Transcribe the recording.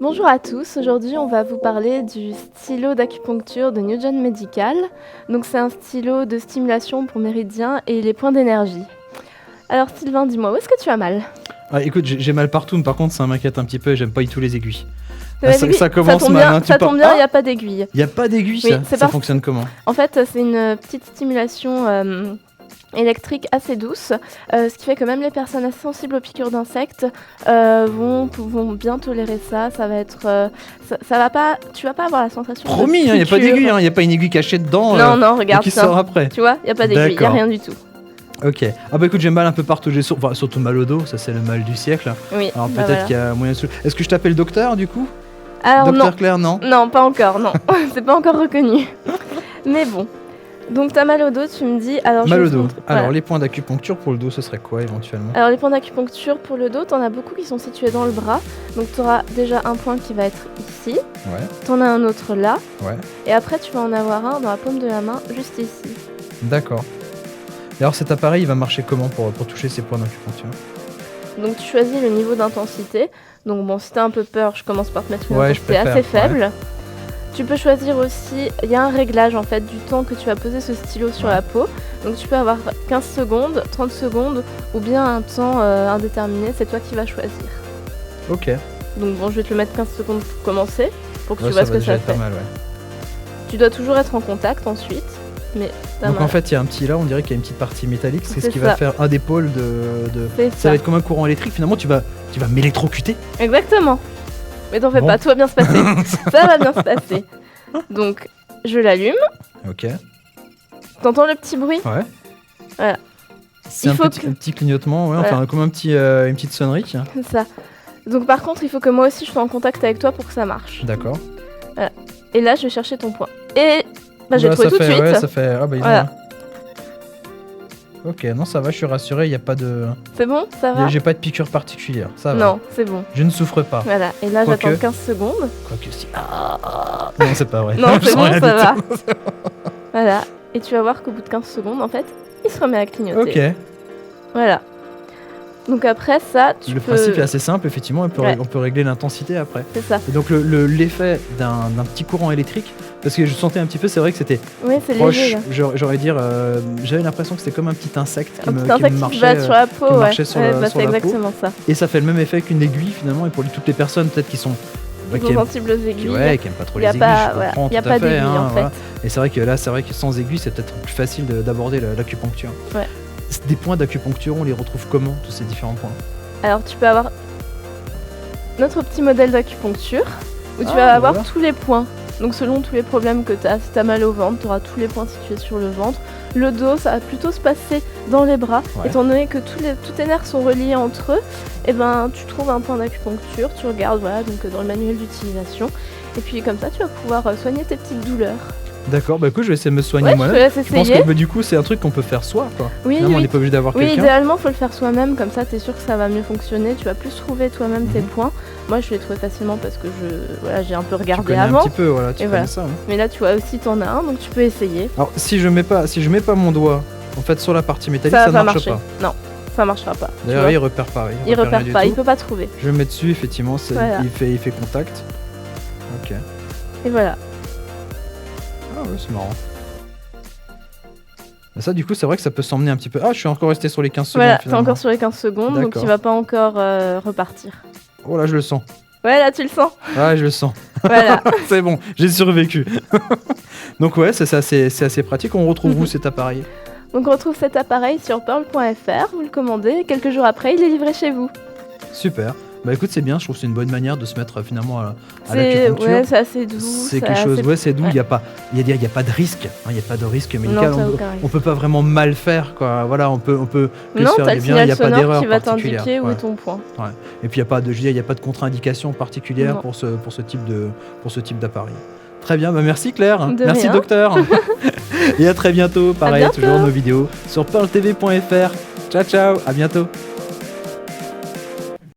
Bonjour à tous, aujourd'hui on va vous parler du stylo d'acupuncture de Newgen Medical. Donc c'est un stylo de stimulation pour méridiens et les points d'énergie. Alors Sylvain, dis-moi, où est-ce que tu as mal? Écoute, j'ai mal partout, mais par contre ça m'inquiète un petit peu et j'aime pas du tout les aiguilles. Ça commence tombe mal. bien, ça tombe bien, il n'y a pas d'aiguille. Il n'y a pas d'aiguille, Oui, ça fonctionne comment? En fait, c'est une petite stimulation électrique assez douce, ce qui fait que même les personnes assez sensibles aux piqûres d'insectes vont bien tolérer ça. Ça va être, ça va pas, tu vas pas avoir la sensation. Promis, il n'y a pas d'aiguille, il n'y a pas une aiguille cachée dedans. Non, regarde qui ça. sort après. Tu vois, il n'y a pas d'aiguille, il n'y a rien du tout. Ok. Ah bah écoute, j'ai mal un peu partout, j'ai surtout mal au dos, ça c'est le mal du siècle. Oui. Alors peut-être qu'il y a moyen de... Est-ce que je t'appelle docteur du coup? Alors docteur non. Claire, non? Non, pas encore, non. C'est pas encore reconnu. Mais bon. Donc t'as mal au dos, tu me dis. Alors, mal au dos. Alors voilà. les points d'acupuncture pour le dos, ce serait quoi éventuellement? Alors les points d'acupuncture pour le dos, t'en as beaucoup qui sont situés dans le bras. Donc t'auras déjà un point qui va être ici. Ouais. T'en as un autre là. Ouais. Et après tu vas en avoir un dans la paume de la main, juste ici. D'accord. Et alors cet appareil, il va marcher comment pour toucher ces points d'acupuncture? Donc tu choisis le niveau d'intensité. Donc bon, si t'as un peu peur, je commence par te mettre une intensité préfère, assez faible. Tu peux choisir aussi, il y a un réglage en fait du temps que tu vas poser ce stylo sur la peau. Donc tu peux avoir 15 secondes, 30 secondes ou bien un temps indéterminé, c'est toi qui vas choisir. Ok. Donc bon, je vais te le mettre 15 secondes pour commencer, pour que tu ça vois ce va que déjà ça être fait. pas mal, ouais. Tu dois toujours être en contact ensuite, mais donc en fait il y a un petit là, on dirait qu'il y a une petite partie métallique, c'est ce qui va faire un des pôles de... Ça va être comme un courant électrique, finalement tu vas m'électrocuter. Exactement. Mais t'en fais pas, tout va bien se passer. Ça va bien se passer. Donc je l'allume. Ok. T'entends le petit bruit? Ouais. Voilà. C'est un petit clignotement, ouais, voilà. Enfin comme une petite sonnerie. C'est ça. Donc par contre il faut que moi aussi je sois en contact avec toi pour que ça marche. D'accord. Voilà. Et là je vais chercher ton point. Et bah, j'ai trouvé tout de suite. Ouais, ça fait... Ah bah voilà. Ok, non ça va, je suis rassuré, il n'y a pas de... C'est bon, ça va? J'ai pas de piqûre particulière, ça va. Non, c'est bon. Je ne souffre pas. Voilà, et là j'attends 15 secondes. Quoique si... Non, c'est pas vrai. Non, c'est bon, ça va. Voilà, et tu vas voir qu'au bout de 15 secondes, en fait, il se remet à clignoter. Ok. Voilà. Donc après ça, le principe est assez simple, effectivement, on peut régler l'intensité après. C'est ça. Et donc l'effet d'un petit courant électrique, parce que je sentais un petit peu, c'est vrai que c'était proche, léger, j'aurais dire, j'avais l'impression que c'était comme un petit insecte qui me marchait, qui va sur la peau, sur la c'est exactement ça. Et ça fait le même effet qu'une aiguille finalement, et pour toutes les personnes peut-être qui sont sensibles aux aiguilles, qui aiment pas trop les aiguilles, je comprends tout à fait. Il n'y a pas d'aiguille en fait. Et c'est vrai que là, sans aiguille, c'est peut-être plus facile d'aborder l'acupuncture. Ouais. Des points d'acupuncture, on les retrouve comment, tous ces différents points? Alors tu peux avoir notre petit modèle d'acupuncture où tu vas avoir tous les points. Donc selon tous les problèmes que tu as, si tu as mal au ventre, tu auras tous les points situés sur le ventre. Le dos, ça va plutôt se passer dans les bras. Étant donné que tous tes nerfs sont reliés entre eux, et ben tu trouves un point d'acupuncture, tu regardes donc dans le manuel d'utilisation. Et puis comme ça, tu vas pouvoir soigner tes petites douleurs. D'accord, bah écoute, je vais essayer de me soigner moi-même. Je pense que du coup, c'est un truc qu'on peut faire soi, quoi. Oui, on n'est pas obligé d'avoir quelqu'un. Oui, idéalement, faut le faire soi-même, comme ça, t'es sûr que ça va mieux fonctionner. Tu vas plus trouver toi-même tes points. Moi, je l'ai trouvé facilement parce que j'ai un peu regardé avant. Un petit peu, tu connais ça. Hein. Mais là, tu vois aussi, t'en as un, donc tu peux essayer. Alors, si je mets pas mon doigt, en fait, sur la partie métallique, ça ne marche pas. Non, ça marchera pas. D'ailleurs, il repère pas. Il repère pas, il peut pas trouver. Je vais mettre dessus, effectivement, il fait contact. Ok. Et voilà. Ah ouais, c'est marrant. Ça, du coup, c'est vrai que ça peut s'emmener un petit peu. Ah, je suis encore resté sur les 15 secondes. Voilà, t'es encore sur les 15 secondes, donc il va pas encore repartir. Oh là, je le sens. Ouais, là, tu le sens. Ah, je le sens. Voilà. C'est bon, j'ai survécu. Donc ouais, c'est assez pratique. On retrouve où cet appareil? Donc on retrouve cet appareil sur pearl.fr, vous le commandez, et quelques jours après, il est livré chez vous. Super. Bah écoute, c'est bien, je trouve que c'est une bonne manière de se mettre finalement à l'acupuncture. Ouais, c'est assez doux. C'est quelque chose, c'est doux, il n'y a pas de risque, il n'y a pas de risque médical, non, on peut pas vraiment mal faire, quoi. Voilà, on peut que se faire du bien, il n'y a pas d'erreur qui va particulière. t'indiquer où est ton point. Ouais. Et puis il n'y a pas de contre-indication particulière pour ce type d'appareil. Très bien, bah merci Claire, merci docteur. Et à très bientôt, pareil, toujours nos vidéos sur pearltv.fr. Ciao, ciao, à bientôt.